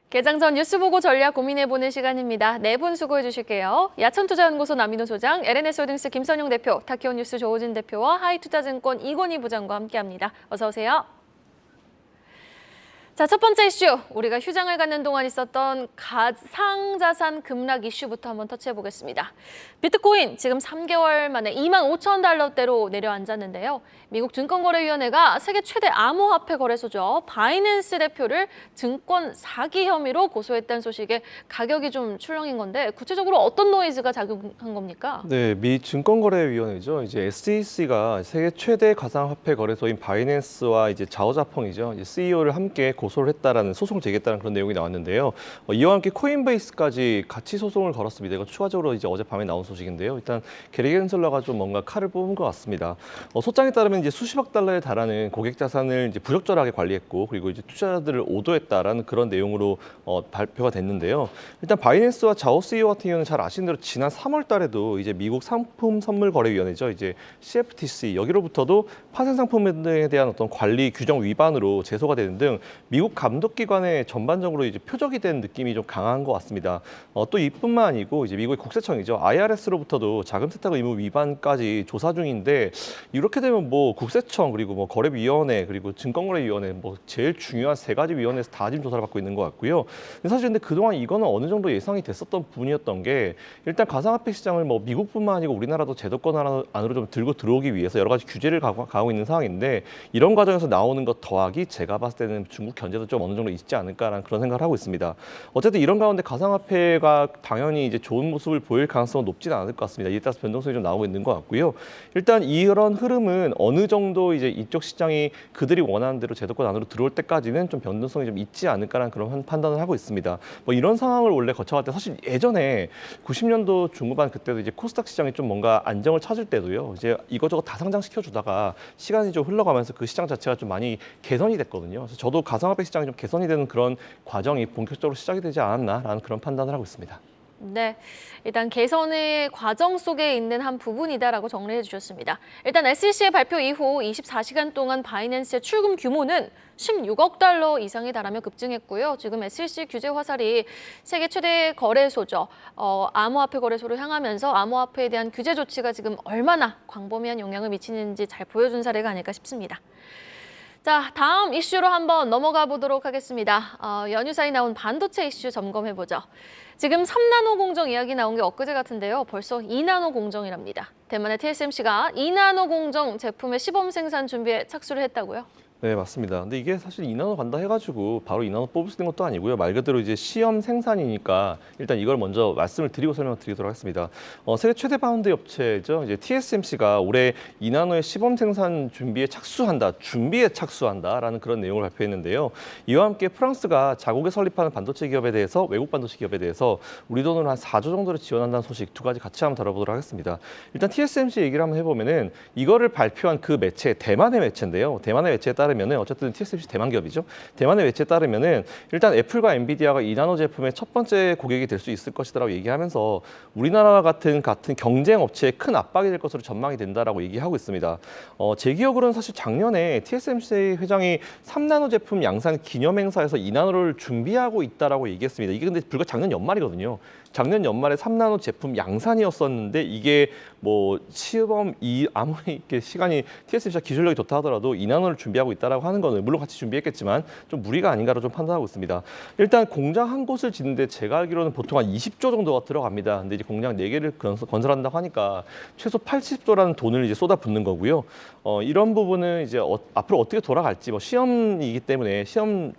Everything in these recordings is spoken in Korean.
개장 전 뉴스 보고 전략 고민해보는 시간입니다. 네 분 수고해 주실게요. 야천투자연구소 남인호 소장, LNS홀딩스 김선용 대표, 타키오뉴스 조호진 대표와 하이투자증권 이건희 부장과 함께합니다. 어서 오세요. 자, 첫 번째 이슈, 우리가 휴장을 갖는 동안 있었던 가상자산 급락 이슈부터 한번 터치해보겠습니다. 비트코인 지금 3개월 만에 25,000달러대로 내려앉았는데요. 미국 증권거래위원회가 세계 최대 암호화폐 거래소죠. 바이낸스 대표를 증권 사기 혐의로 고소했다는 소식에 가격이 좀 출렁인 건데 구체적으로 어떤 노이즈가 작용한 겁니까? 네, 미 증권거래위원회죠. 이제 SEC가 세계 최대 가상화폐 거래소인 바이낸스와 이제 자오자펑이죠. 이제 CEO를 함께 고소를 했다라는 소송을 제기했다는 그런 내용이 나왔는데요. 이와 함께 코인베이스까지 같이 소송을 걸었습니다. 이거 추가적으로 이제 어젯밤에 나온 소식인데요. 일단 게리 겐슬러가 좀 뭔가 칼을 뽑은 것 같습니다. 소장에 따르면 이제 수십억 달러에 달하는 고객 자산을 이제 부적절하게 관리했고, 그리고 이제 투자자들을 오도했다라는 그런 내용으로 발표가 됐는데요. 일단 바이낸스와 자오 CEO 같은 경우는 잘 아시는 대로 지난 3월 달에도 이제 미국 상품 선물 거래위원회죠. 이제 CFTC 여기로부터도 파생 상품에 대한 어떤 관리 규정 위반으로 제소가 되는 등 미국 감독기관의 전반적으로 이제 표적이 된 느낌이 좀 강한 것 같습니다. 또 이뿐만 아니고 이제 미국의 국세청이죠. IRS로부터도 자금 세탁 의무 위반까지 조사 중인데 이렇게 되면 뭐 국세청 그리고 뭐 거래위원회 그리고 증권거래위원회 뭐 제일 중요한 세 가지 위원회에서 다 지금 조사를 받고 있는 것 같고요. 근데 그동안 이거는 어느 정도 예상이 됐었던 부분이었던 게 일단 가상화폐 시장을 뭐 미국뿐만 아니고 우리나라도 제도권 안으로 좀 들고 들어오기 위해서 여러 가지 규제를 가고 있는 상황인데 이런 과정에서 나오는 것 더하기 제가 봤을 때는 중국 견제도 좀 어느 정도 있지 않을까라는 그런 생각을 하고 있습니다. 어쨌든 이런 가운데 가상화폐가 당연히 이제 좋은 모습을 보일 가능성은 높지는 않을 것 같습니다. 이에 따라서 변동성이 좀 나오고 있는 것 같고요. 일단 이런 흐름은 어느 정도 이제 이쪽 시장이 그들이 원하는 대로 제도권 안으로 들어올 때까지는 좀 변동성이 좀 있지 않을까라는 그런 판단을 하고 있습니다. 뭐 이런 상황을 원래 거쳐갈 때 사실 예전에 90년도 중후반 그때도 이제 코스닥 시장이 좀 뭔가 안정을 찾을 때도요. 이제 이것저것 다 상장시켜 주다가 시간이 좀 흘러가면서 그 시장 자체가 좀 많이 개선이 됐거든요. 그래서 저도 가상화폐 시장이 좀 개선이 되는 그런 과정이 본격적으로 시작이 되지 않았나라는 그런 판단을 하고 있습니다. 네, 일단 개선의 과정 속에 있는 한 부분이다라고 정리해 주셨습니다. 일단 SEC의 발표 이후 24시간 동안 바이낸스의 출금 규모는 16억 달러 이상에 달하며 급증했고요. 지금 SEC 규제 화살이 세계 최대 거래소죠. 암호화폐 거래소로 향하면서 암호화폐에 대한 규제 조치가 지금 얼마나 광범위한 영향을 미치는지 잘 보여준 사례가 아닐까 싶습니다. 자, 다음 이슈로 한번 넘어가 보도록 하겠습니다. 연휴 사이 나온 반도체 이슈 점검해보죠. 지금 3나노 공정 이야기 나온 게 엊그제 같은데요. 벌써 2나노 공정이랍니다. 대만의 TSMC가 2나노 공정 제품의 시범 생산 준비에 착수를 했다고요? 네, 맞습니다. 근데 이게 사실 2나노 간다 해가지고 바로 2나노 뽑을 수 있는 것도 아니고요. 말 그대로 이제 시험 생산이니까 일단 이걸 먼저 말씀을 드리고 설명드리도록 하겠습니다. 세계 최대 파운드 업체죠. 이제 TSMC가 올해 2나노의 시범 생산 준비에 착수한다라는 그런 내용을 발표했는데요. 이와 함께 프랑스가 자국에 설립하는 반도체 기업에 대해서 외국 반도체 기업에 대해서 우리 돈으로 한 4조 정도를 지원한다는 소식 두 가지 같이 한번 다뤄보도록 하겠습니다. 일단 TSMC 얘기를 한번 해보면은 이거를 발표한 그 매체 대만의 매체인데요. 대만의 매체에 따르면은 어쨌든 TSMC 대만 기업이죠. 대만의 매체에 따르면은 일단 애플과 엔비디아가 2나노 제품의 첫 번째 고객이 될 수 있을 것이라고 얘기하면서 우리나라와 같은 경쟁 업체에 큰 압박이 될 것으로 전망이 된다라고 얘기하고 있습니다. 제 기억으로는 사실 작년에 TSMC 회장이 3나노 제품 양산 기념 행사에서 2나노를 준비하고 있다라고 얘기했습니다. 이게 근데 불과 작년 연말이거든요. 작년 연말에 3나노 제품 양산이었었는데 이게 뭐 시범 아무리 이렇게 시간이 TSMC가 기술력이 좋다 하더라도 2나노를 준비하고 있다라고 하는 거는 물론 같이 준비했겠지만 좀 무리가 아닌가로 좀 판단하고 있습니다. 일단 공장 한 곳을 짓는데 제가 알기로는 보통 한 20조 정도가 들어갑니다. 근데 이제 공장 4개를 건설한다고 하니까 최소 80조라는 돈을 이제 쏟아붓는 거고요. 이런 부분은 이제 앞으로 어떻게 돌아갈지 뭐 시험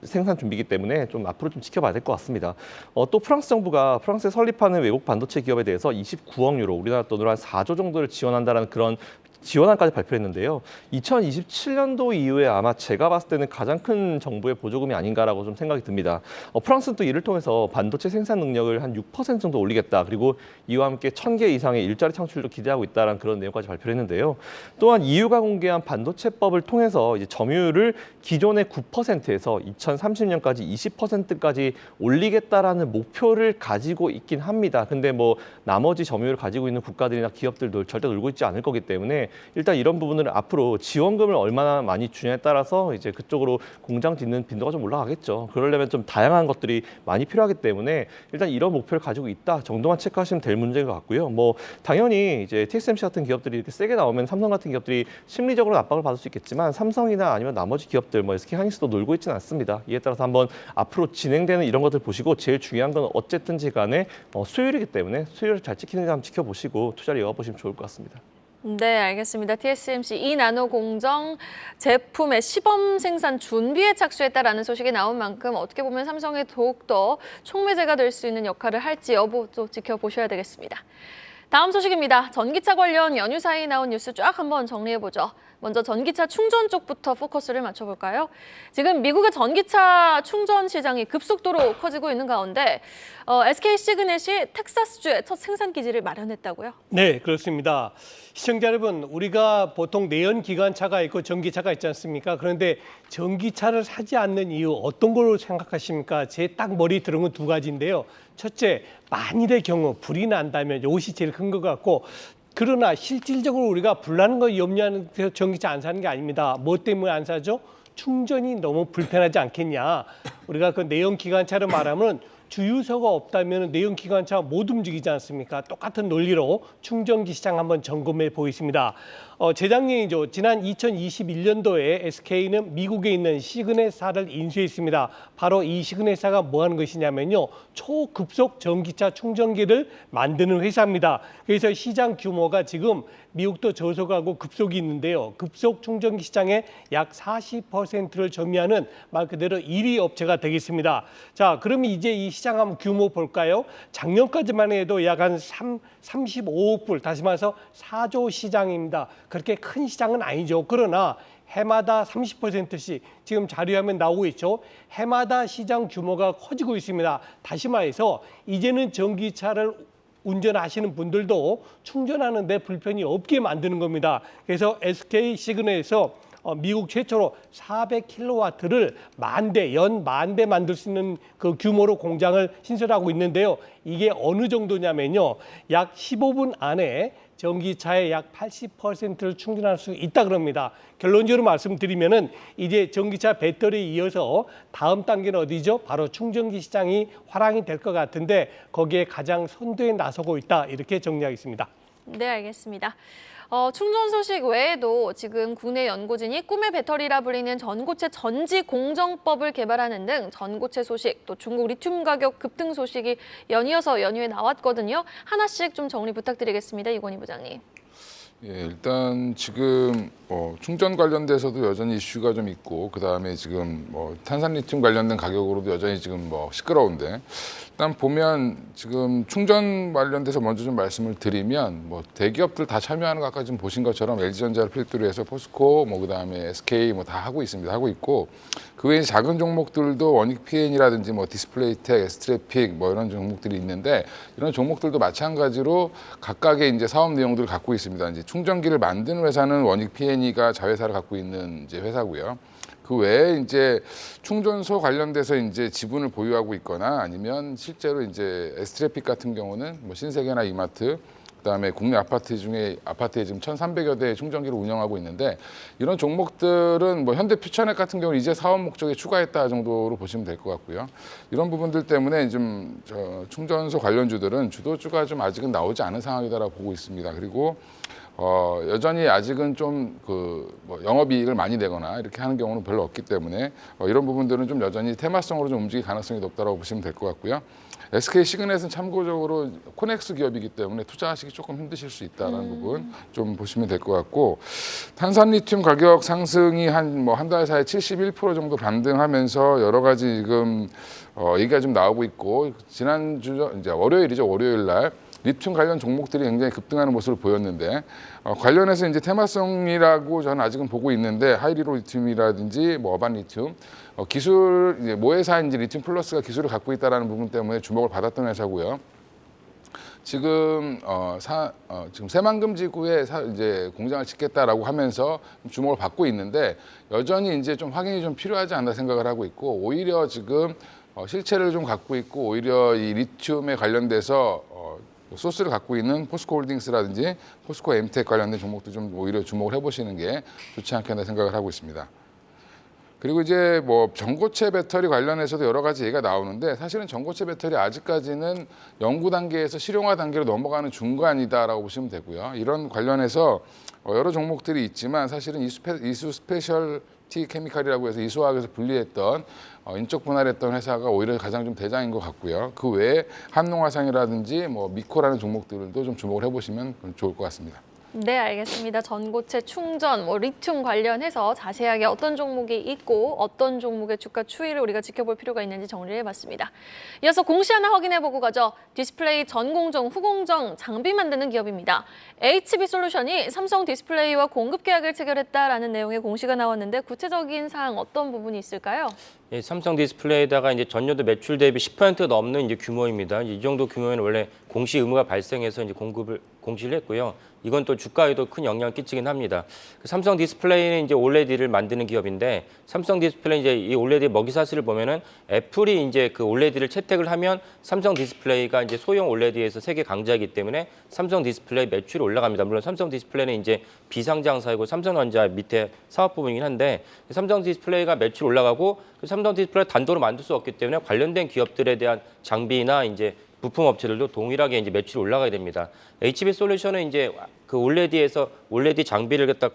생산 준비이기 때문에 좀 앞으로 좀 지켜봐야 될 것 같습니다. 또 프랑스 정부가 프랑스에 설립하는 외국 반도체 기업에 대해서 29억 유로, 우리나라 돈으로 한 4조 정도를 지원한다는 그런 지원안까지 발표했는데요. 2027년도 이후에 아마 제가 봤을 때는 가장 큰 정부의 보조금이 아닌가라고 좀 생각이 듭니다. 프랑스는 또 이를 통해서 반도체 생산 능력을 한 6% 정도 올리겠다. 그리고 이와 함께 1,000개 이상의 일자리 창출도 기대하고 있다는 그런 내용까지 발표를 했는데요. 또한 EU가 공개한 반도체법을 통해서 이제 점유율을 기존의 9%에서 2030년까지 20%까지 올리겠다라는 목표를 가지고 있긴 합니다. 근데 뭐 나머지 점유율을 가지고 있는 국가들이나 기업들도 절대 놀고 있지 않을 거기 때문에 때문에 일단 이런 부분을 앞으로 지원금을 얼마나 많이 주냐에 따라서 이제 그쪽으로 공장 짓는 빈도가 좀 올라가겠죠. 그러려면 좀 다양한 것들이 많이 필요하기 때문에 일단 이런 목표를 가지고 있다 정도만 체크하시면 될 문제인 것 같고요. 뭐 당연히 이제 TSMC 같은 기업들이 이렇게 세게 나오면 삼성 같은 기업들이 심리적으로 압박을 받을 수 있겠지만 삼성이나 아니면 나머지 기업들 뭐 SK 하이닉스도 놀고 있지는 않습니다. 이에 따라서 한번 앞으로 진행되는 이런 것들 보시고 제일 중요한 건 어쨌든지 간에 수요일이기 때문에 수요일을 잘 지키는지 한번 지켜보시고 투자를 이어가보시면 좋을 것 같습니다. 네, 알겠습니다. TSMC 2나노 공정 제품의 시범 생산 준비에 착수했다라는 소식이 나온 만큼 어떻게 보면 삼성에 더욱더 촉매제가 될 수 있는 역할을 할지 여부도 지켜보셔야 되겠습니다. 다음 소식입니다. 전기차 관련 연휴 사이에 나온 뉴스 쫙 한번 정리해보죠. 먼저 전기차 충전 쪽부터 포커스를 맞춰볼까요? 지금 미국의 전기차 충전 시장이 급속도로 커지고 있는 가운데 SK 시그넷이 텍사스주에 첫 생산 기지를 마련했다고요? 네, 그렇습니다. 시청자 여러분, 우리가 보통 내연기관차가 있고 전기차가 있지 않습니까? 그런데 전기차를 사지 않는 이유 어떤 걸로 생각하십니까? 제 딱 머리 들은 건 두 가지인데요. 첫째, 만일의 경우 불이 난다면 이것이 제일 큰 것 같고, 그러나 실질적으로 우리가 불나는 거 염려하는 전기차 안 사는 게 아닙니다. 뭐 때문에 안 사죠? 충전이 너무 불편하지 않겠냐. 우리가 그 내연기관차를 말하면 주유소가 없다면 내연기관차 못 움직이지 않습니까? 똑같은 논리로 충전기 시장 한번 점검해 보겠습니다. 재작년이죠. 지난 2021년도에 SK는 미국에 있는 시그넷사를 인수했습니다. 바로 이 시그넷사가 뭐 하는 것이냐면요. 초급속 전기차 충전기를 만드는 회사입니다. 그래서 시장 규모가 지금 미국도 저속하고 급속이 있는데요. 급속 충전기 시장의 약 40%를 점유하는 말 그대로 1위 업체가 되겠습니다. 자, 그러면 이제 이 시장 한번 규모 볼까요? 작년까지만 해도 약 한 35억 불, 다시 말해서 4조 시장입니다. 그렇게 큰 시장은 아니죠. 그러나 해마다 30%씩 지금 자료화면 나오고 있죠. 해마다 시장 규모가 커지고 있습니다. 다시 말해서 이제는 전기차를 운전하시는 분들도 충전하는데 불편이 없게 만드는 겁니다. 그래서 SK 시그널에서 미국 최초로 400kW를 연 10,000대 만들 수 있는 그 규모로 공장을 신설하고 있는데요. 이게 어느 정도냐면요. 약 15분 안에 전기차의 약 80%를 충전할 수 있다 그럽니다. 결론적으로 말씀드리면은 이제 전기차 배터리에 이어서 다음 단계는 어디죠? 바로 충전기 시장이 화랑이 될 것 같은데 거기에 가장 선두에 나서고 있다. 이렇게 정리하겠습니다. 네, 알겠습니다. 충전 소식 외에도 지금 국내 연구진이 꿈의 배터리라 불리는 전고체 전지 공정법을 개발하는 등 전고체 소식, 또 중국 리튬 가격 급등 소식이 연이어서 연휴에 나왔거든요. 하나씩 좀 정리 부탁드리겠습니다. 이건희 부장님. 예, 일단 지금 충전 관련돼서도 여전히 이슈가 좀 있고, 그 다음에 지금 탄산 리튬 관련된 가격으로도 여전히 지금 시끄러운데, 일단 보면 지금 충전 관련돼서 먼저 좀 말씀을 드리면 대기업들 다 참여하는 거 아까 좀 보신 것처럼 LG전자를 필두로 해서 포스코, 그 다음에 SK 다 하고 있습니다. 하고 있고, 그 외에 작은 종목들도 원익 PN이라든지 디스플레이텍, 에스트래픽 이런 종목들이 있는데, 이런 종목들도 마찬가지로 각각의 이제 사업 내용들을 갖고 있습니다. 이제 충전기를 만드는 회사는 원익 PN이가 자회사를 갖고 있는 이제 회사고요. 그 외에 이제 충전소 관련돼서 이제 지분을 보유하고 있거나 아니면 실제로 이제 에스트래픽 같은 경우는 신세계나 이마트, 그다음에 국내 아파트에 지금 1,300여 대의 충전기를 운영하고 있는데, 이런 종목들은 현대퓨처넥 같은 경우는 이제 사업 목적에 추가했다 정도로 보시면 될 것 같고요. 이런 부분들 때문에 좀 충전소 관련주들은 주도주가 좀 아직은 나오지 않은 상황이다라고 보고 있습니다. 그리고 여전히 아직은 좀 영업이익을 많이 내거나 이렇게 하는 경우는 별로 없기 때문에 이런 부분들은 좀 여전히 테마성으로 좀 움직일 가능성이 높다라고 보시면 될 것 같고요. SK 시그넷은 참고적으로 코넥스 기업이기 때문에 투자하시기 조금 힘드실 수 있다는 부분 좀 보시면 될 것 같고, 탄산 리튬 가격 상승이 한 달 사이에 71% 정도 반등하면서 여러 가지 지금 얘기가 좀 나오고 있고, 지난주 이제 월요일 날 리튬 관련 종목들이 굉장히 급등하는 모습을 보였는데, 관련해서 이제 테마성이라고 저는 아직은 보고 있는데, 하이리로 리튬이라든지 어반 리튬, 기술 이제 모회사인지 리튬 플러스가 기술을 갖고 있다는 부분 때문에 주목을 받았던 회사고요. 지금 지금 새만금지구에 이제 공장을 짓겠다라고 하면서 주목을 받고 있는데, 여전히 이제 좀 확인이 좀 필요하지 않나 생각을 하고 있고, 오히려 지금 실체를 좀 갖고 있고, 오히려 이 리튬에 관련돼서 소스를 갖고 있는 포스코홀딩스라든지 포스코 엠텍 관련된 종목도 좀 오히려 주목을 해보시는 게 좋지 않겠나 생각을 하고 있습니다. 그리고 이제 뭐 전고체 배터리 관련해서도 여러 가지 얘기가 나오는데 사실은 전고체 배터리 아직까지는 연구 단계에서 실용화 단계로 넘어가는 중간이다라고 보시면 되고요. 이런 관련해서 여러 종목들이 있지만 사실은 이수 스페셜티 케미칼이라고 해서 이수화학에서 분리했던 인적 분할했던 회사가 오히려 가장 좀 대장인 것 같고요. 그 외에 한농화상이라든지 뭐 미코라는 종목들도 좀 주목을 해보시면 좋을 것 같습니다. 네, 알겠습니다. 전고체 충전, 리튬 관련해서 자세하게 어떤 종목이 있고 어떤 종목의 주가 추이를 우리가 지켜볼 필요가 있는지 정리를 해봤습니다. 이어서 공시 하나 확인해보고 가죠. 디스플레이 전공정, 후공정, 장비 만드는 기업입니다. HB솔루션이 삼성 디스플레이와 공급 계약을 체결했다라는 내용의 공시가 나왔는데 구체적인 사항 어떤 부분이 있을까요? 예, 삼성 디스플레이에다가 이제 전년도 매출 대비 10% 넘는 이제 규모입니다. 이 정도 규모에는 원래 공시 의무가 발생해서 이제 공시를 했고요. 이건 또 주가에도 큰 영향을 끼치긴 합니다. 삼성 디스플레이는 이제 OLED를 만드는 기업인데 삼성 디스플레이 이제 이 OLED 먹이사슬을 보면은 애플이 이제 그 OLED를 채택을 하면 삼성 디스플레이가 이제 소형 OLED에서 세계 강자이기 때문에 삼성 디스플레이 매출이 올라갑니다. 물론 삼성 디스플레이는 이제 비상장사이고 삼성전자 밑에 사업 부분이긴 한데 삼성 디스플레이가 매출 올라가고 삼성 디스플레이 단독으로 만들 수 없기 때문에 관련된 기업들에 대한 장비나 이제 부품 업체들도 동일하게 이제 매출이 올라가야 됩니다. HB솔루션은 이제 그 OLED에서 OLED 장비를 갖다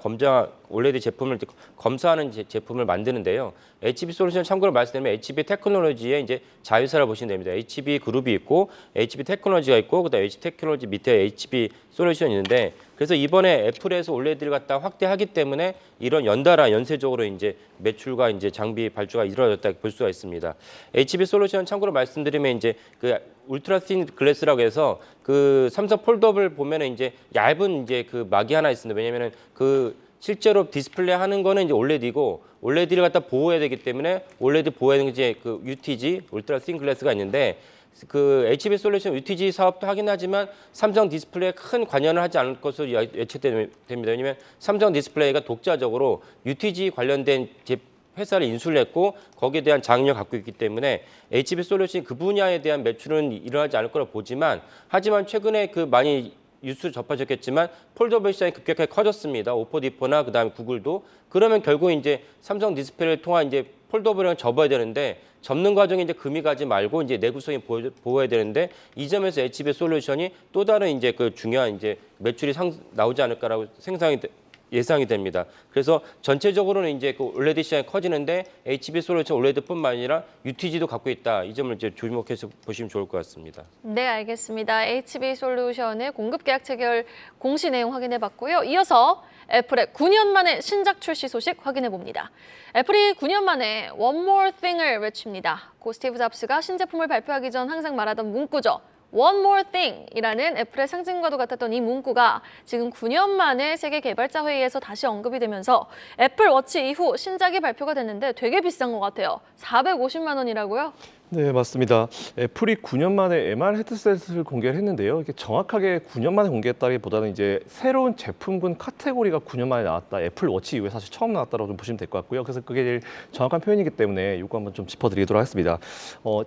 OLED 제품을 검사하는 제품을 만드는데요. HB솔루션 참고로 말씀드리면 HB테크놀로지의 이제 자회사를 보시면 됩니다. HB그룹이 있고 HB테크놀로지가 있고 그다음에 HB테크놀로지 밑에 HB솔루션이 있는데 그래서 이번에 애플에서 OLED를 갖다 확대하기 때문에 이런 연달아 연쇄적으로 이제 매출과 이제 장비 발주가 이루어졌다 볼 수가 있습니다. HB솔루션 참고로 말씀드리면 이제 그 울트라 신 글래스라고 해서 그 삼성 폴더블 보면은 이제 얇은 이제 그 막이 하나 있습니다. 왜냐면은 그 실제로 디스플레이 하는 거는 이제 OLED이고 OLED를 갖다 보호해야 되기 때문에 OLED 보호하는 게 이제 그 UTG 울트라 신 글래스가 있는데 HB솔루션 UTG 사업도 하긴 하지만 삼성 디스플레이에 큰 관여를 하지 않을 것으로 예측됩니다. 왜냐하면 삼성 디스플레이가 독자적으로 UTG 관련된 회사를 인수를 했고 거기에 대한 장악력을 갖고 있기 때문에 HB솔루션이 그 분야에 대한 매출은 일어나지 않을 거라고 보지만 하지만 최근에 그 많이 뉴스 접하셨겠지만 폴더블 시장이 급격하게 커졌습니다. 오포 디포나 그다음에 구글도 그러면 결국 이제 삼성 디스플레이를 통한 이제 폴더블을 접어야 되는데 접는 과정에 이제 금이 가지 말고 이제 내구성이 보호해야 되는데 이 점에서 HB솔루션이 또 다른 이제 그 중요한 이제 매출이 나오지 않을까라고 예상이 됩니다. 그래서 전체적으로는 이제 그 OLED 시장이 커지는데 HB솔루션 OLED뿐만 아니라 UTG도 갖고 있다. 이 점을 이제 주목해서 보시면 좋을 것 같습니다. 네, 알겠습니다. HB솔루션의 공급 계약 체결 공시 내용 확인해 봤고요. 이어서 애플의 9년 만에 신작 출시 소식 확인해 봅니다. 애플이 9년 만에 One More Thing을 외칩니다. 고 스티브 잡스가 신제품을 발표하기 전 항상 말하던 문구죠. One More Thing이라는 애플의 상징과도 같았던 이 문구가 지금 9년 만에 세계 개발자 회의에서 다시 언급이 되면서 애플 워치 이후 신작이 발표가 됐는데 되게 비싼 것 같아요. 450만 원이라고요? 네, 맞습니다. 애플이 9년 만에 MR 헤드셋을 공개를 했는데요. 이게 정확하게 9년 만에 공개했다기보다는 이제 새로운 제품군 카테고리가 9년 만에 나왔다. 애플 워치 이후에 사실 처음 나왔다고 좀 보시면 될 것 같고요. 그래서 그게 제일 정확한 표현이기 때문에 이거 한번 좀 짚어드리도록 하겠습니다.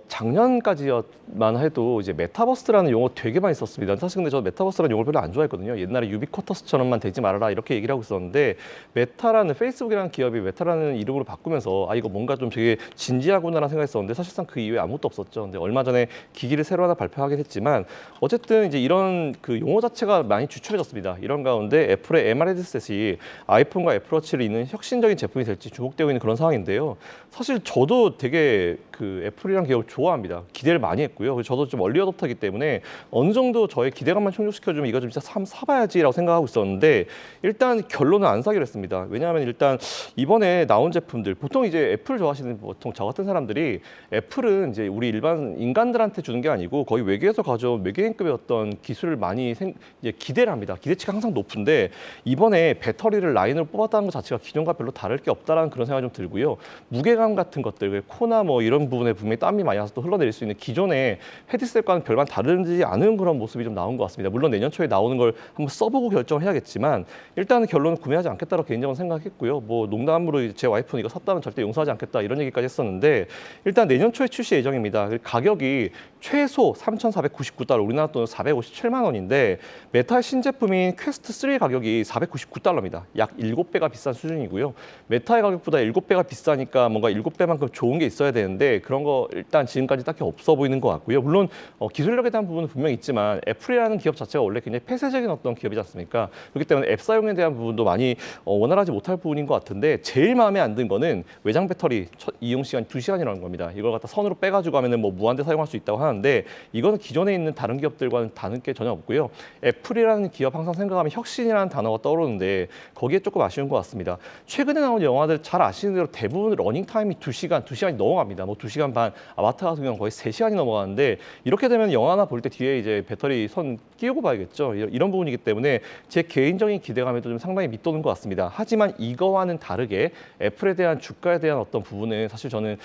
작년까지만 해도 이제 메타버스라는 용어 되게 많이 썼습니다. 사실 근데 저 메타버스라는 용어를 별로 안 좋아했거든요. 옛날에 유비쿼터스처럼만 되지 말아라 이렇게 얘기를 하고 있었는데 메타라는 페이스북이라는 기업이 메타라는 이름으로 바꾸면서 이거 뭔가 좀 되게 진지하구나라는 생각했었는데 사실상 그 이후에 아무것도 없었죠. 근데 얼마 전에 기기를 새로 하나 발표하긴 했지만 어쨌든 이제 이런 그 용어 자체가 많이 주춤해졌습니다. 이런 가운데 애플의 MR 헤드셋이 아이폰과 애플워치를 잇는 혁신적인 제품이 될지 주목되고 있는 그런 상황인데요. 사실 저도 되게 그 애플이란 기업을 좋아합니다. 기대를 많이 했고요. 저도 좀 얼리 어댑터이기 때문에 어느 정도 저의 기대감만 충족시켜주면 이거 좀 진짜 사봐야지라고 생각하고 있었는데 일단 결론은 안 사기로 했습니다. 왜냐하면 일단 이번에 나온 제품들 보통 이제 애플 좋아하시는 보통 저 같은 사람들이 애플은 이제 우리 일반 인간들한테 주는 게 아니고 거의 외계에서 가져온 외계인급의 어떤 기술을 많이 이제 기대를 합니다. 기대치가 항상 높은데 이번에 배터리를 라인으로 뽑았다는 것 자체가 기존과 별로 다를 게 없다라는 그런 생각이 좀 들고요. 무게감 같은 것들, 코나 뭐 이런 이런 부분에 분명히 땀이 많이 나서 또 흘러내릴 수 있는 기존의 헤드셋과는 별반 다르지 않은 그런 모습이 좀 나온 것 같습니다. 물론 내년 초에 나오는 걸 한번 써보고 결정을 해야겠지만 일단은 결론은 구매하지 않겠다고 개인적으로 생각했고요. 뭐 농담으로 제 와이프는 이거 샀다면 절대 용서하지 않겠다 이런 얘기까지 했었는데 일단 내년 초에 출시 예정입니다. 가격이 최소 3,499달러, 우리나라 돈으로 457만 원인데 메타의 신제품인 퀘스트 3 가격이 499달러입니다. 약 7배가 비싼 수준이고요. 메타의 가격보다 7배가 비싸니까 뭔가 7배만큼 좋은 게 있어야 되는데 그런 거 일단 지금까지 딱히 없어 보이는 것 같고요. 물론 기술력에 대한 부분은 분명히 있지만 애플이라는 기업 자체가 원래 굉장히 폐쇄적인 어떤 기업이지 않습니까? 그렇기 때문에 앱 사용에 대한 부분도 많이 원활하지 못할 부분인 것 같은데 제일 마음에 안 든 거는 외장 배터리 이용 시간이 2시간이라는 겁니다. 이걸 갖다 선으로 빼가지고 하면은 뭐 무한대 사용할 수 있다고 하는데 이거는 기존에 있는 다른 기업들과는 다른 게 전혀 없고요. 애플이라는 기업 항상 생각하면 혁신이라는 단어가 떠오르는데 거기에 조금 아쉬운 것 같습니다. 최근에 나온 영화들 잘 아시는 대로 대부분 러닝 타임이 2시간이 넘어갑니다. 뭐 2시간 반, 아바타 같은 경우는 거의 3시간이 넘어가는데 이렇게 되면 영화나 볼 때 뒤에 이제 배터리 선 끼우고 봐야겠죠. 이런 부분이기 때문에 제 개인적인 기대감에도 좀 상당히 밑도는 것 같습니다. 하지만 이거와는 다르게 애플에 대한 주가에 대한 어떤 부분은 사실 저는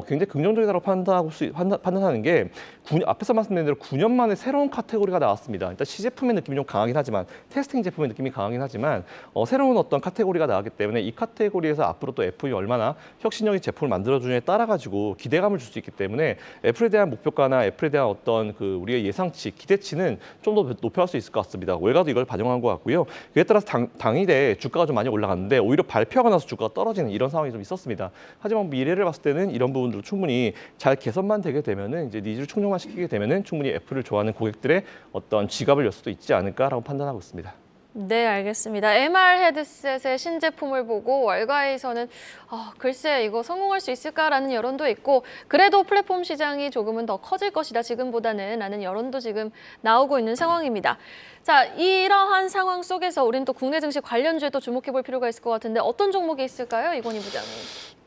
굉장히 긍정적이라고 판단하는 게 앞에서 말씀드린 대로 9년 만에 새로운 카테고리가 나왔습니다. 일단 시제품의 느낌이 좀 강하긴 하지만 테스팅 제품의 느낌이 강하긴 하지만 새로운 어떤 카테고리가 나왔기 때문에 이 카테고리에서 앞으로 또 애플이 얼마나 혁신적인 제품을 만들어주느냐에 따라 가지고 기대감을 줄 수 있기 때문에 애플에 대한 목표가나 애플에 대한 어떤 그 우리의 예상치, 기대치는 좀 더 높여갈 수 있을 것 같습니다. 월가도 이걸 반영한 것 같고요. 그에 따라서 당일에 주가가 좀 많이 올라갔는데 오히려 발표가 나서 주가가 떨어지는 이런 상황이 좀 있었습니다. 하지만 미래를 봤을 때는 이런 부분들도 충분히 잘 개선만 되게 되면은 이제 니즈를 충족만 시키게 되면은 충분히 애플을 좋아하는 고객들의 어떤 지갑을 열 수도 있지 않을까라고 판단하고 있습니다. 네, 알겠습니다. MR 헤드셋의 신제품을 보고 월가에서는 글쎄 이거 성공할 수 있을까라는 여론도 있고 그래도 플랫폼 시장이 조금은 더 커질 것이다 지금보다는 라는 여론도 지금 나오고 있는 상황입니다. 자, 이러한 상황 속에서 우린 또 국내 증시 관련주에 또 주목해 볼 필요가 있을 것 같은데 어떤 종목이 있을까요, 이건희 부장님?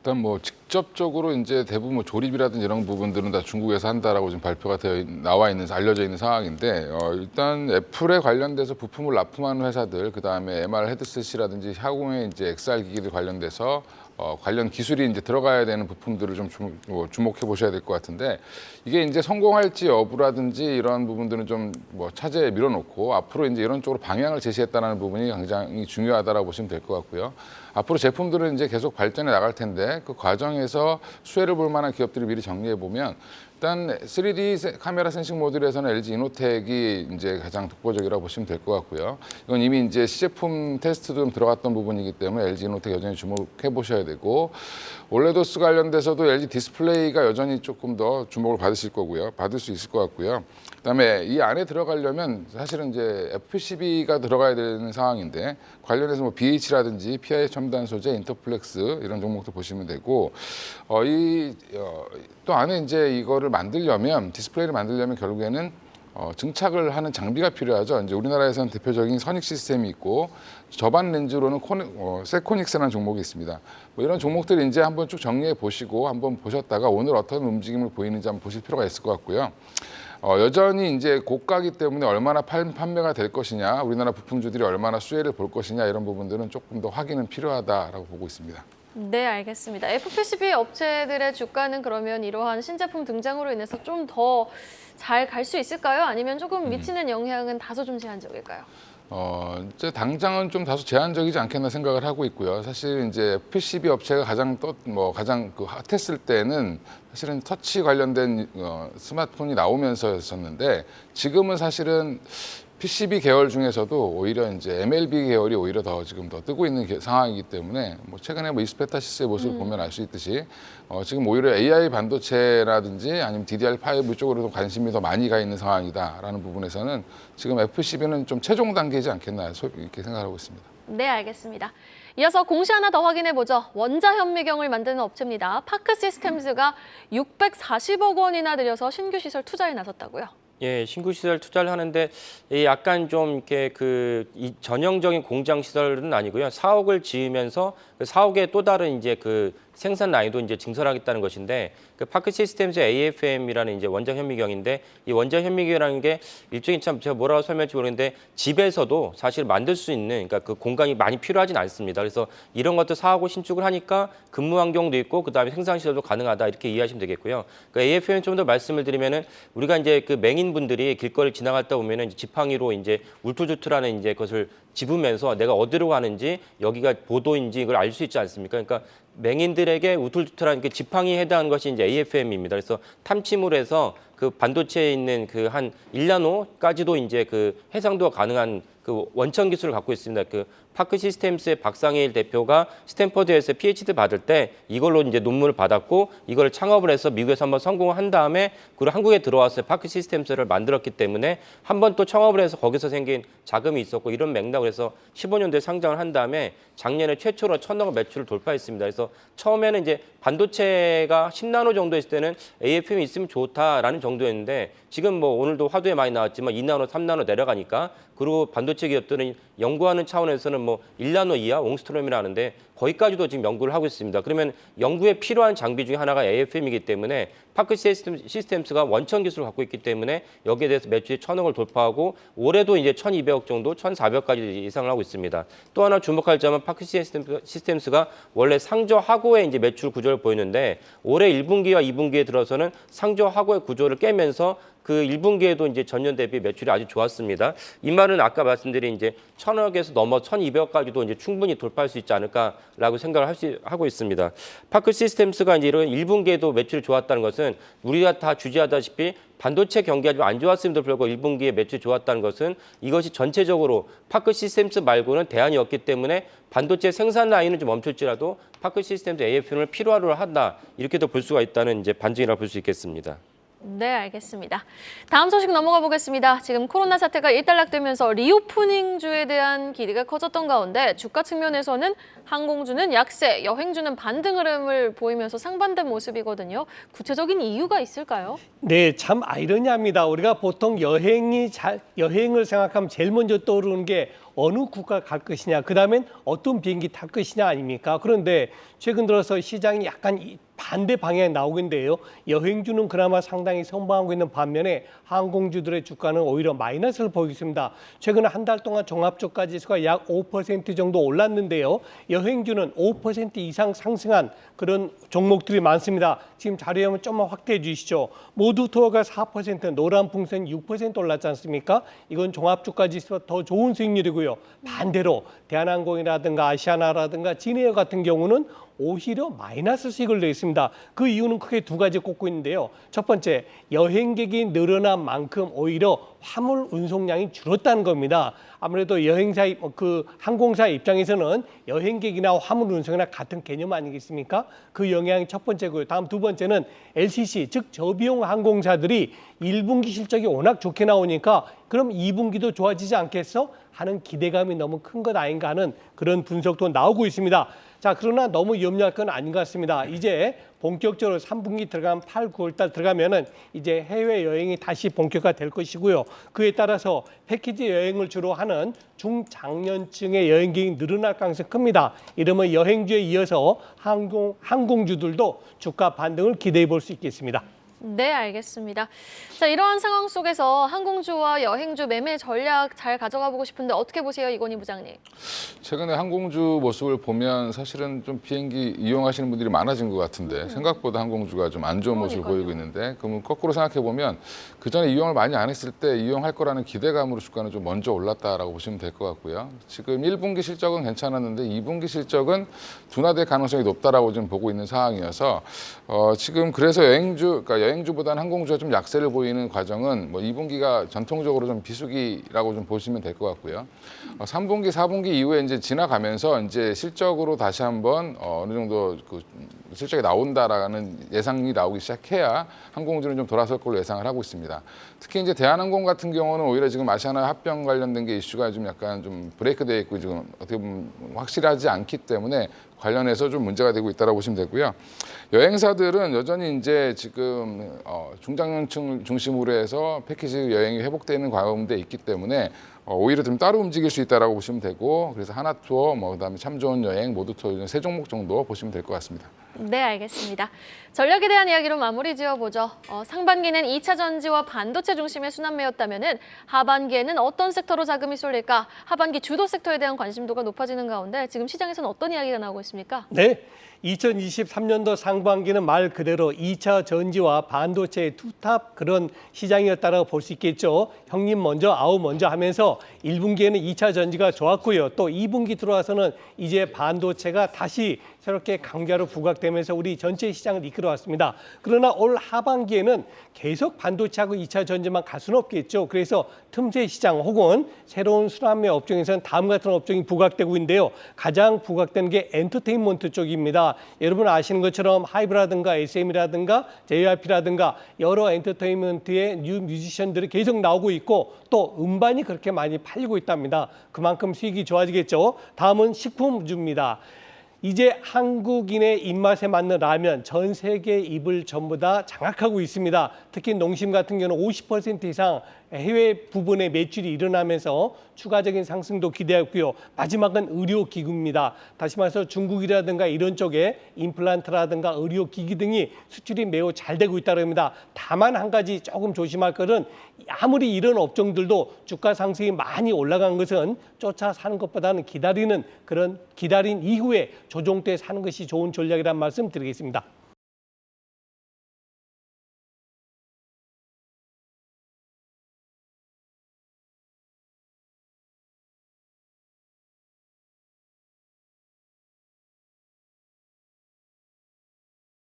일단 뭐 직접적으로 이제 대부분 뭐 조립이라든지 이런 부분들은 다 중국에서 한다라고 지금 발표가 나와 있는 알려져 있는 상황인데 일단 애플에 관련돼서 부품을 납품하는 회사들 그다음에 MR 헤드셋이라든지 향후에 이제 XR 기기들 관련돼서 관련 기술이 이제 들어가야 되는 부품들을 좀 주목해 보셔야 될 것 같은데 이게 이제 성공할지 여부라든지 이런 부분들은 좀 뭐 차제에 밀어놓고 앞으로 이제 이런 쪽으로 방향을 제시했다는 부분이 굉장히 중요하다라고 보시면 될 것 같고요. 앞으로 제품들은 이제 계속 발전해 나갈 텐데 그 과정에서 수혜를 볼 만한 기업들을 미리 정리해 보면 일단 3D 카메라 센싱 모듈에서는 LG 이노텍이 이제 가장 독보적이라고 보시면 될 것 같고요. 이건 이미 이제 시제품 테스트도 좀 들어갔던 부분이기 때문에 LG 이노텍 여전히 주목해 보셔야 되고 올레도스 관련돼서도 LG 디스플레이가 여전히 조금 더 주목을 받으실 거고요. 받을 수 있을 것 같고요. 그다음에 이 안에 들어가려면 사실은 이제 FPCB가 들어가야 되는 상황인데 관련해서 뭐 BH라든지 PI 첨단 소재, 인터플렉스 이런 종목도 보시면 되고 또 안에 이제 이거를 만들려면 디스플레이를 만들려면 결국에는 증착을 하는 장비가 필요하죠. 이제 우리나라에서는 대표적인 선익 시스템이 있고 저반 렌즈로는 세코닉스라는 종목이 있습니다. 뭐 이런 종목들 이제 한번 쭉 정리해 보시고 한번 보셨다가 오늘 어떤 움직임을 보이는지 한번 보실 필요가 있을 것 같고요. 여전히 이제 고가기 때문에 얼마나 판매가 될 것이냐, 우리나라 부품주들이 얼마나 수혜를 볼 것이냐 이런 부분들은 조금 더 확인은 필요하다라고 보고 있습니다. 네, 알겠습니다. FPCB 업체들의 주가는 그러면 이러한 신제품 등장으로 인해서 좀 더 잘 갈 수 있을까요? 아니면 조금 미치는 영향은 다소 좀 제한적일까요? 이제 당장은 좀 다소 제한적이지 않겠나 생각을 하고 있고요. 사실 이제 PCB 업체가 가장 그 핫했을 때는 사실은 터치 관련된 스마트폰이 나오면서였었는데 지금은 사실은 PCB 계열 중에서도 오히려 이제 MLB 계열이 오히려 더 지금 더 뜨고 있는 상황이기 때문에 뭐 최근에 뭐 이스페타시스의 모습을 보면 알 수 있듯이 지금 오히려 AI 반도체라든지 아니면 DDR5 쪽으로도 관심이 더 많이 가 있는 상황이다라는 부분에서는 지금 FPCB는 좀 최종 단계이지 않겠나 이렇게 생각하고 있습니다. 네, 알겠습니다. 이어서 공시 하나 더 확인해보죠. 원자 현미경을 만드는 업체입니다. 파크 시스템즈가 640억 원이나 들여서 신규 시설 투자에 나섰다고요. 예, 신규 시설 투자를 하는데 약간 좀 이렇게 이 전형적인 공장 시설은 아니고요. 사옥을 지으면서 그 사옥에 또 다른 이제 그 생산 라인도 이제 증설하겠다는 것인데 그 파크 시스템즈 AFM이라는 이제 원자 현미경인데 이 원자 현미경이라는 게 일종의 참 제가 뭐라고 설명할지 모르겠는데 집에서도 사실 만들 수 있는 그러니까 그 공간이 많이 필요하진 않습니다. 그래서 이런 것도 사하고 신축을 하니까 근무 환경도 있고 그다음에 생산 시설도 가능하다 이렇게 이해하시면 되겠고요. 그 AFM 좀 더 말씀을 드리면은 우리가 이제 그 맹인분들이 길거리 지나갔다 보면은 이제 지팡이로 이제 울투주투라는 이제 것을 집으면서 내가 어디로 가는지 여기가 보도인지 이걸 알 수 있지 않습니까? 그러니까 맹인들에게 우툴투툴한 그 지팡이에 해당하는 것이 이제 AFM입니다. 그래서 탐침을 해서 그 반도체에 있는 그 한 1나노까지도 이제 그 해상도가 가능한 그 원천 기술을 갖고 있습니다. 그 파크 시스템스의 박상일 대표가 스탠퍼드에서 PhD 받을 때 이걸로 이제 논문을 받았고 이걸 창업을 해서 미국에서 한번 성공을 한 다음에 그리고 한국에 들어와서 파크 시스템스를 만들었기 때문에 한번 또 창업을 해서 거기서 생긴 자금이 있었고 이런 맥락으로 해서 15년도에 상장을 한 다음에 작년에 최초로 1,000억 매출을 돌파했습니다. 그래서 처음에는 이제 반도체가 10나노 정도 있을 때는 AFM이 있으면 좋다라는 정도였는데 지금 뭐 오늘도 화두에 많이 나왔지만 2나노, 3나노 내려가니까 그리고 반도체 기업들은 연구하는 차원에서는 뭐 1나노 이하 옹스트롬이라는데 거기까지도 지금 연구를 하고 있습니다. 그러면 연구에 필요한 장비 중에 하나가 AFM이기 때문에 파크 시스템스가 원천 기술을 갖고 있기 때문에 여기에 대해서 매출이 1,000억을 돌파하고 올해도 이제 1,200억 정도, 1,400까지 예상을 하고 있습니다. 또 하나 주목할 점은 파크 시스템스가 원래 상저하고의 이제 매출 구조를 보이는데 올해 1분기와 2분기에 들어서는 상저하고의 구조를 깨면서 그 1분기에도 이제 전년 대비 매출이 아주 좋았습니다. 이 말은 아까 말씀드린 이제 1,000억에서 넘어 1,200억까지도 이제 충분히 돌파할 수 있지 않을까라고 생각을 하고 있습니다. 파크 시스템스가 이제 이런 1분기에도 매출이 좋았다는 것은 우리가 다 주지하다시피 반도체 경기가 좀 안 좋았음에도 불구하고 1분기에 매출이 좋았다는 것은 이것이 전체적으로 파크 시스템스 말고는 대안이 없기 때문에 반도체 생산 라인은 좀 멈출지라도 파크 시스템스 AFM을 필요로 한다 이렇게도 볼 수가 있다는 이제 반증이라고 볼 수 있겠습니다. 네, 알겠습니다. 다음 소식 넘어가 보겠습니다. 지금 코로나 사태가 일단락되면서 리오프닝주에 대한 기대가 커졌던 가운데 주가 측면에서는 항공주는 약세, 여행주는 반등 흐름을 보이면서 상반된 모습이거든요. 구체적인 이유가 있을까요? 네, 참 아이러니합니다. 우리가 보통 여행을 생각하면 제일 먼저 떠오르는 게 어느 국가 갈 것이냐, 그다음엔 어떤 비행기 탈 것이냐 아닙니까? 그런데 최근 들어서 시장이 약간 반대 방향에 나오고 있는데요. 여행주는 그나마 상당히 선방하고 있는 반면에 항공주들의 주가는 오히려 마이너스를 보이고 있습니다. 최근 한 달 동안 종합주가 지수가 약 5% 정도 올랐는데요. 여행주는 5% 이상 상승한 그런 종목들이 많습니다. 지금 자료에 한번 좀만 확대해 주시죠. 모두 투어가 4%, 노란풍선 6% 올랐지 않습니까? 이건 종합주가 지수가 더 좋은 수익률이고요. 반대로 대한항공이라든가 아시아나라든가 진에어 같은 경우는 오히려 마이너스 수익을 냈습니다. 그 이유는 크게 두 가지 꼽고 있는데요. 첫 번째, 여행객이 늘어난 만큼 오히려 화물 운송량이 줄었다는 겁니다. 아무래도 항공사 입장에서는 여행객이나 화물 운송이나 같은 개념 아니겠습니까? 그 영향이 첫 번째고요. 다음 두 번째는 LCC, 즉 저비용 항공사들이 1분기 실적이 워낙 좋게 나오니까 그럼 2분기도 좋아지지 않겠어? 하는 기대감이 너무 큰 것 아닌가 하는 그런 분석도 나오고 있습니다. 자, 그러나 너무 염려할 건 아닌 것 같습니다. 이제 본격적으로 3분기 들어가면 8, 9월 달 들어가면은 이제 해외 여행이 다시 본격화될 것이고요. 그에 따라서 패키지 여행을 주로 하는 중장년층의 여행객이 늘어날 가능성이 큽니다. 이러면 여행주에 이어서 항공주들도 주가 반등을 기대해 볼 수 있겠습니다. 네, 알겠습니다. 자, 이러한 상황 속에서 항공주와 여행주 매매 전략 잘 가져가 보고 싶은데 어떻게 보세요, 이건희 부장님? 최근에 항공주 모습을 보면 사실은 좀 비행기 이용하시는 분들이 많아진 것 같은데 생각보다 항공주가 좀 안 좋은 모습을 보이고 있는데 그러면 거꾸로 생각해 보면 그 전에 이용을 많이 안 했을 때 이용할 거라는 기대감으로 주가는 좀 먼저 올랐다라고 보시면 될 것 같고요. 지금 1분기 실적은 괜찮았는데 2분기 실적은 둔화될 가능성이 높다라고 좀 보고 있는 상황이어서 지금 그래서 여행주보다는 항공주가 좀 약세를 보이는 과정은 뭐 2분기가 전통적으로 좀 비수기라고 좀 보시면 될 것 같고요. 3분기, 4분기 이후에 이제 지나가면서 이제 실적으로 다시 한번 어느 정도 실적이 나온다라는 예상이 나오기 시작해야 항공주는 좀 돌아설 걸로 예상을 하고 있습니다. 특히 이제 대한항공 같은 경우는 오히려 지금 아시아나 합병 관련된 게 이슈가 좀 약간 좀 브레이크되어 있고 지금 어떻게 보면 확실하지 않기 때문에 관련해서 좀 문제가 되고 있다고 보시면 되고요. 여행사들은 여전히 이제 지금 중장년층 중심으로 해서 패키지 여행이 회복되는 가운데 있기 때문에 오히려 좀 따로 움직일 수 있다라고 보시면 되고, 그래서 하나투어, 그다음에 참 좋은 여행, 모두투어 세 종목 정도 보시면 될 것 같습니다. 네, 알겠습니다. 전력에 대한 이야기로 마무리 지어보죠. 상반기는 2차 전지와 반도체 중심의 순환매였다면 하반기에는 어떤 섹터로 자금이 쏠릴까? 하반기 주도 섹터에 대한 관심도가 높아지는 가운데 지금 시장에서는 어떤 이야기가 나오고 있습니까? 네. 2023년도 상반기는 말 그대로 2차 전지와 반도체의 투탑 그런 시장이었다고 볼 수 있겠죠. 형님 먼저 아우 먼저 하면서 1분기에는 2차 전지가 좋았고요. 또 2분기 들어와서는 이제 반도체가 다시 새롭게 강좌로 부각되면서 우리 전체 시장을 이끌어왔습니다. 그러나 올 하반기에는 계속 반도체하고 2차 전지만 갈 수는 없겠죠. 그래서 틈새 시장 혹은 새로운 순환매 업종에서는 다음 같은 업종이 부각되고 있는데요. 가장 부각되는 게 엔터테인먼트 쪽입니다. 여러분 아시는 것처럼 하이브라든가 SM이라든가 JYP라든가 여러 엔터테인먼트의 뉴 뮤지션들이 계속 나오고 있고 또 음반이 그렇게 많이 팔리고 있답니다. 그만큼 수익이 좋아지겠죠. 다음은 식품주입니다. 이제 한국인의 입맛에 맞는 라면 전 세계 입을 전부 다 장악하고 있습니다. 특히 농심 같은 경우는 50% 이상 해외 부분의 매출이 일어나면서 추가적인 상승도 기대했고요. 마지막은 의료기구입니다. 다시 말해서 중국이라든가 이런 쪽에 임플란트라든가 의료기기 등이 수출이 매우 잘 되고 있다고 합니다. 다만 한 가지 조금 조심할 것은 아무리 이런 업종들도 주가 상승이 많이 올라간 것은 쫓아 사는 것보다는 기다린 이후에 조정 때 사는 것이 좋은 전략이라는 말씀 드리겠습니다.